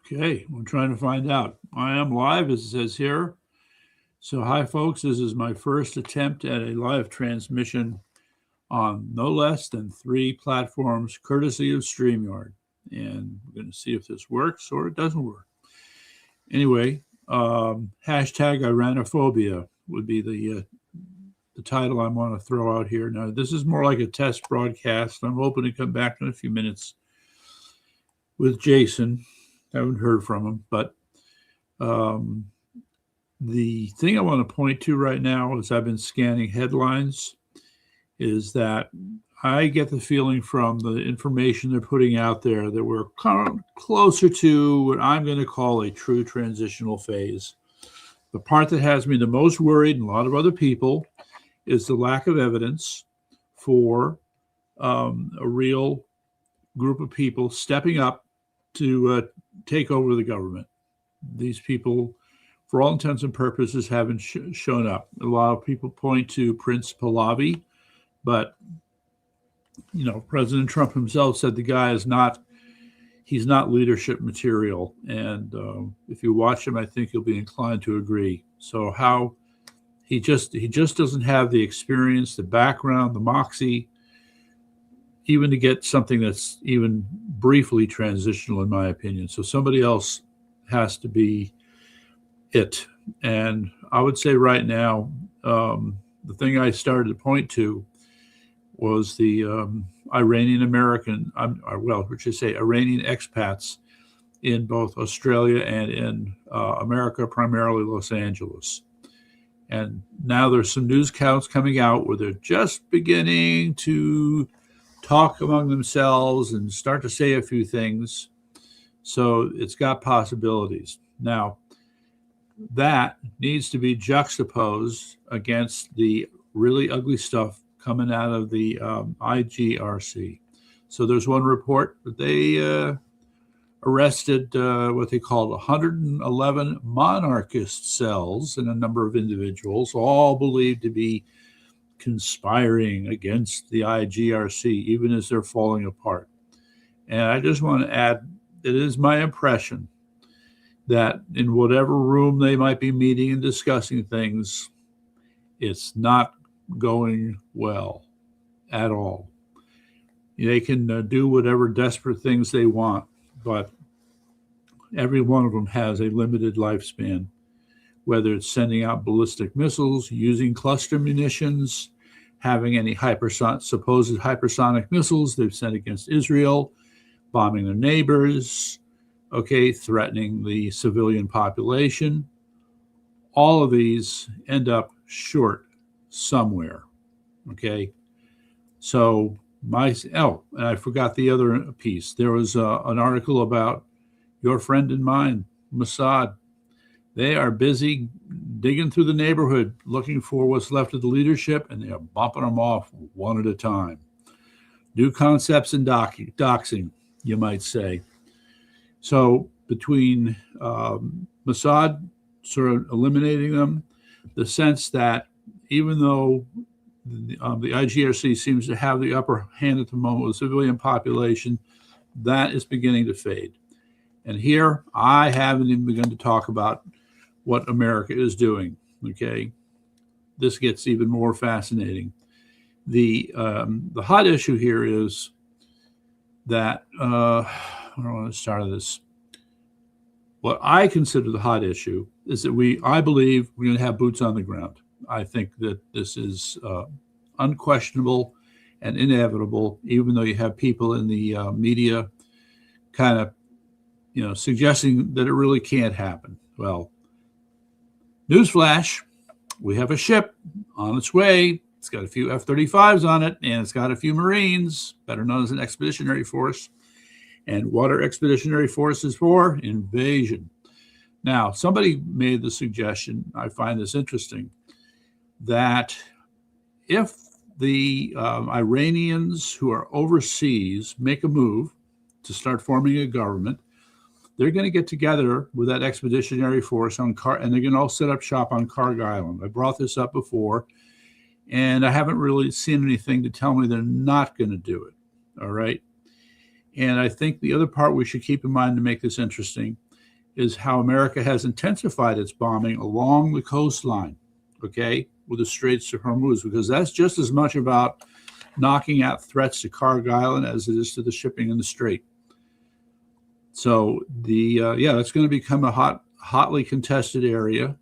Okay, we're trying to find out. I am live, as it says here. So, hi, folks. This is my first attempt at a live transmission on no less than three platforms, courtesy of StreamYard. And we're going to see if this works or it doesn't work. Anyway, hashtag Iranophobia would be the title I want to throw out here. Now, this is more like a test broadcast. I'm hoping to come back in a few minutes with Jason. I haven't heard from him, but um, the thing I want to point to right now, as I've been scanning headlines, is that I get the feeling from the information they're putting out there that we're kind of closer to what I'm going to call a true transitional phase. The part that has me the most worried, and a lot of other people, is the lack of evidence for a real group of people stepping up to take over the government. These people, for all intents and purposes, haven't shown up. A lot of people point to Prince Pahlavi, but President Trump himself said the guy he's not leadership material. And if you watch him, I think you'll be inclined to agree. So how he just doesn't have the experience, the background, the moxie, even to get something that's even briefly transitional, in my opinion. So somebody else has to be it. And I would say right now, the thing I started to point to was the Iranian American, Iranian expats in both Australia and in America, primarily Los Angeles. And now there's some news counts coming out where they're just beginning to talk among themselves and start to say a few things. So it's got possibilities. Now, that needs to be juxtaposed against the really ugly stuff coming out of the IGRC. So there's one report that they arrested what they called 111 monarchist cells in a number of individuals, all believed to be conspiring against the IGRC, even as they're falling apart. And I just want to add, it is my impression that in whatever room they might be meeting and discussing things, it's not going well at all. They can do whatever desperate things they want, but every one of them has a limited lifespan, whether it's sending out ballistic missiles, using cluster munitions, having any supposed hypersonic missiles they've sent against Israel, bombing their neighbors, threatening the civilian population. All of these end up short somewhere. So and I forgot the other piece. There was an article about your friend and mine, Mossad. They are busy digging through the neighborhood, looking for what's left of the leadership, and they are bumping them off one at a time. New concepts in doxing, you might say. So between Mossad sort of eliminating them, the sense that even though the IGRC seems to have the upper hand at the moment with the civilian population, that is beginning to fade. And here, I haven't even begun to talk about what America is doing. This gets even more fascinating. The hot issue here is that I don't want to start this. What I consider the hot issue is that I believe we're going to have boots on the ground. I think that this is unquestionable and inevitable, even though you have people in the media kind of, suggesting that it really can't happen. Well, newsflash, we have a ship on its way. It's got a few F-35s on it, and it's got a few Marines, better known as an expeditionary force. And what are expeditionary forces for? Invasion. Now, somebody made the suggestion, I find this interesting, that if the Iranians who are overseas make a move to start forming a government, they're going to get together with that expeditionary force and they're going to all set up shop on Karg Island. I brought this up before, and I haven't really seen anything to tell me they're not going to do it. All right. And I think the other part we should keep in mind to make this interesting is how America has intensified its bombing along the coastline, okay, with the Straits of Hormuz, because that's just as much about knocking out threats to Kharg Island as it is to the shipping in the Strait. So that's going to become a hotly contested area.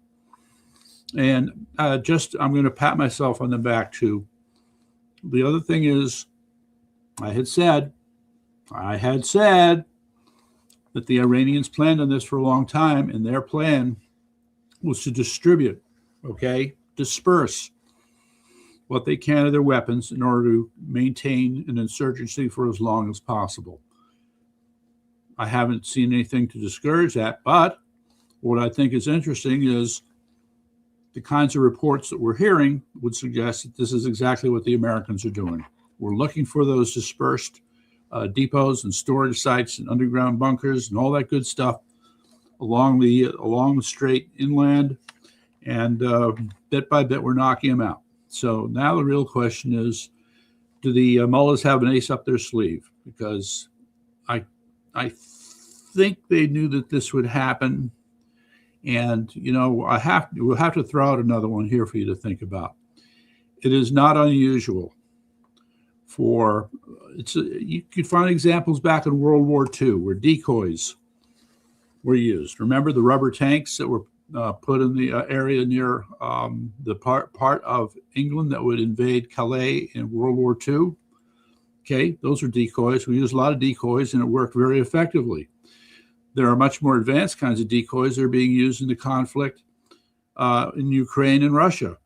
And I'm going to pat myself on the back too. The other thing is, I had said that the Iranians planned on this for a long time, and their plan was to distribute, disperse what they can of their weapons in order to maintain an insurgency for as long as possible. I haven't seen anything to discourage that, but what I think is interesting is the kinds of reports that we're hearing would suggest that this is exactly what the Americans are doing. We're looking for those dispersed depots and storage sites and underground bunkers and all that good stuff along the strait inland, and bit by bit we're knocking them out. So now the real question is, do the mullahs have an ace up their sleeve? Because I think they knew that this would happen, and we'll have to throw out another one here for you to think about. It is not unusual for you could find examples back in World War II where decoys were used. Remember the rubber tanks that were put in the area near the part of England that would invade Calais in World War II? Okay, those are decoys. We used a lot of decoys, and it worked very effectively. There are much more advanced kinds of decoys that are being used in the conflict in Ukraine and Russia,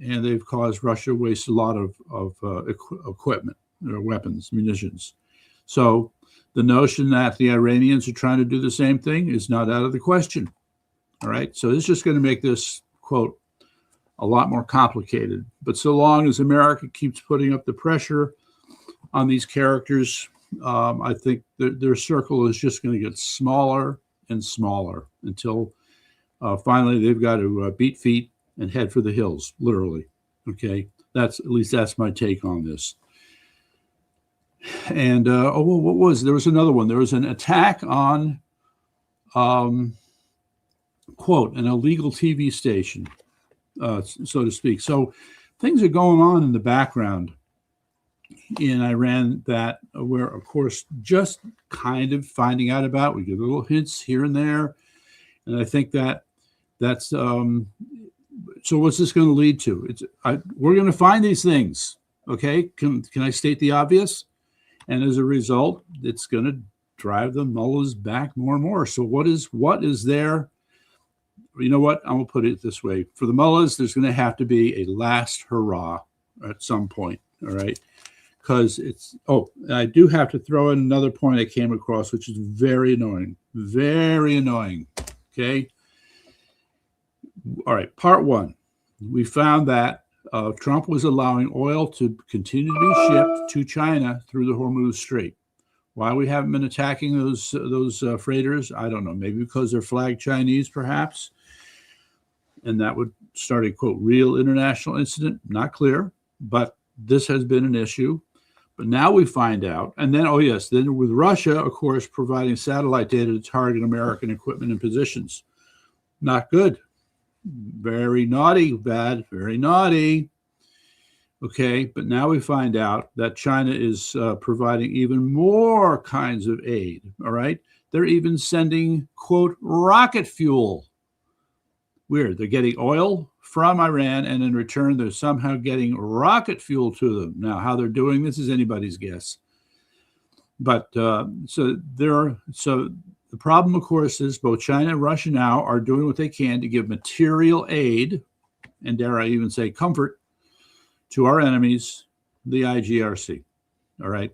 and they've caused Russia to waste a lot of equipment, weapons, munitions. So the notion that the Iranians are trying to do the same thing is not out of the question. All right, so it's just going to make this, quote, a lot more complicated. But so long as America keeps putting up the pressure on these characters, I think their circle is just going to get smaller and smaller until finally they've got to beat feet and head for the hills, literally. Okay, that's my take on this. And there was another one. There was an attack on, quote, an illegal TV station, so to speak. So things are going on in the background in Iran that we're, of course, just kind of finding out about. We get little hints here and there. And I think that's so what's this going to lead to? We're going to find these things. Okay. Can I state the obvious? And as a result, it's going to drive the mullahs back more and more. So what is there? You know what? I'm going to put it this way. For the mullahs, there's going to have to be a last hurrah at some point. All right. Because I do have to throw in another point I came across, which is very annoying. Very annoying. Okay. All right. Part one. We found that Trump was allowing oil to continue to be shipped to China through the Hormuz Strait. Why we haven't been attacking those freighters, I don't know. Maybe because they're flagged Chinese, perhaps. And that would start a, quote, real international incident. Not clear, but this has been an issue. But now we find out, and then, then with Russia, of course, providing satellite data to target American equipment and positions. Not good. Very naughty, bad, very naughty. Okay, but now we find out that China is providing even more kinds of aid, all right? They're even sending, quote, rocket fuel. Weird. They're getting oil from Iran, and in return, they're somehow getting rocket fuel to them. Now, how they're doing this is anybody's guess. But so the problem, of course, is both China and Russia now are doing what they can to give material aid, and dare I even say comfort, to our enemies, the IGRC. All right.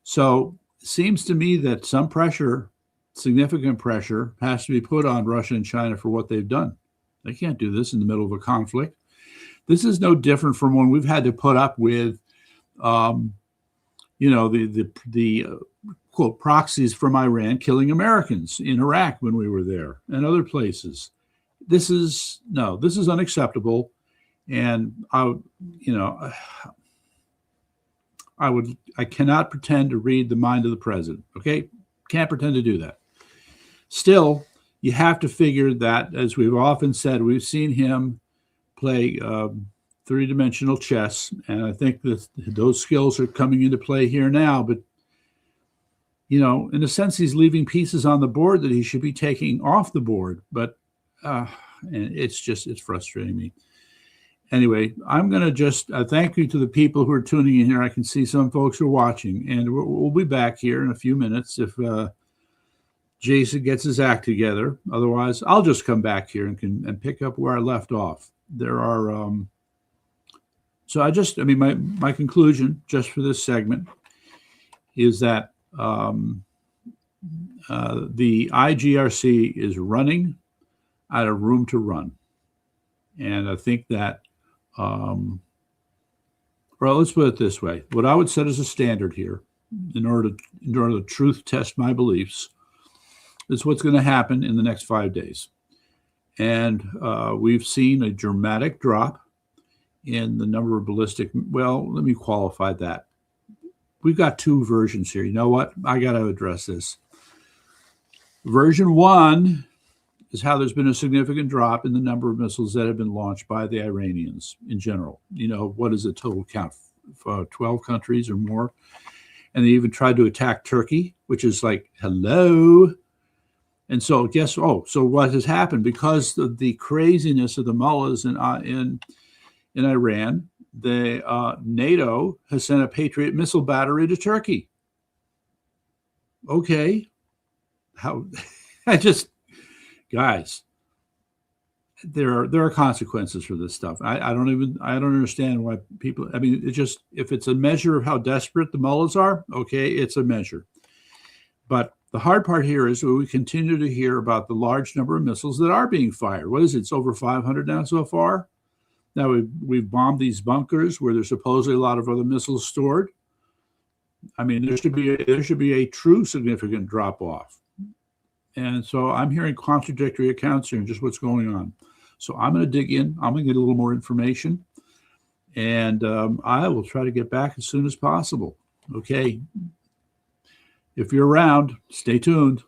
So it seems to me that some pressure, significant pressure, has to be put on Russia and China for what they've done. They can't do this in the middle of a conflict. This is no different from when we've had to put up with, the quote, proxies from Iran killing Americans in Iraq when we were there and other places. This is unacceptable. And I cannot pretend to read the mind of the president. Okay. Can't pretend to do that. Still, you have to figure that, as we've often said, we've seen him play three-dimensional chess, and I think that those skills are coming into play here now. But in a sense, he's leaving pieces on the board that he should be taking off the board. But and it's frustrating me. Anyway, I'm going to just thank you to the people who are tuning in here. I can see some folks are watching, and we'll be back here in a few minutes if Jason gets his act together. Otherwise, I'll just come back here and pick up where I left off. There are my conclusion just for this segment is that the IGRC is running out of room to run. And I think that, well, let's put it this way. What I would set as a standard here, in order to truth test my beliefs, is what's going to happen in the next 5 days. And we've seen a dramatic drop in the number of ballistic. Well, let me qualify that. We've got two versions here. You know what? I got to address this. Version 1 is how there's been a significant drop in the number of missiles that have been launched by the Iranians in general. What is the total count? 12 countries or more. And they even tried to attack Turkey, which is like, hello. And so so what has happened? Because of the craziness of the mullahs in Iran, the NATO has sent a Patriot missile battery to Turkey. Okay. Guys, there are consequences for this stuff. I don't understand why people, if it's a measure of how desperate the mullahs are, okay, it's a measure. But the hard part here is we continue to hear about the large number of missiles that are being fired. What is it? It's over 500 now so far. Now we've bombed these bunkers where there's supposedly a lot of other missiles stored. There should be a true significant drop off. And so I'm hearing contradictory accounts here and just what's going on. So I'm going to dig in. I'm going to get a little more information. And I will try to get back as soon as possible. Okay. If you're around, stay tuned.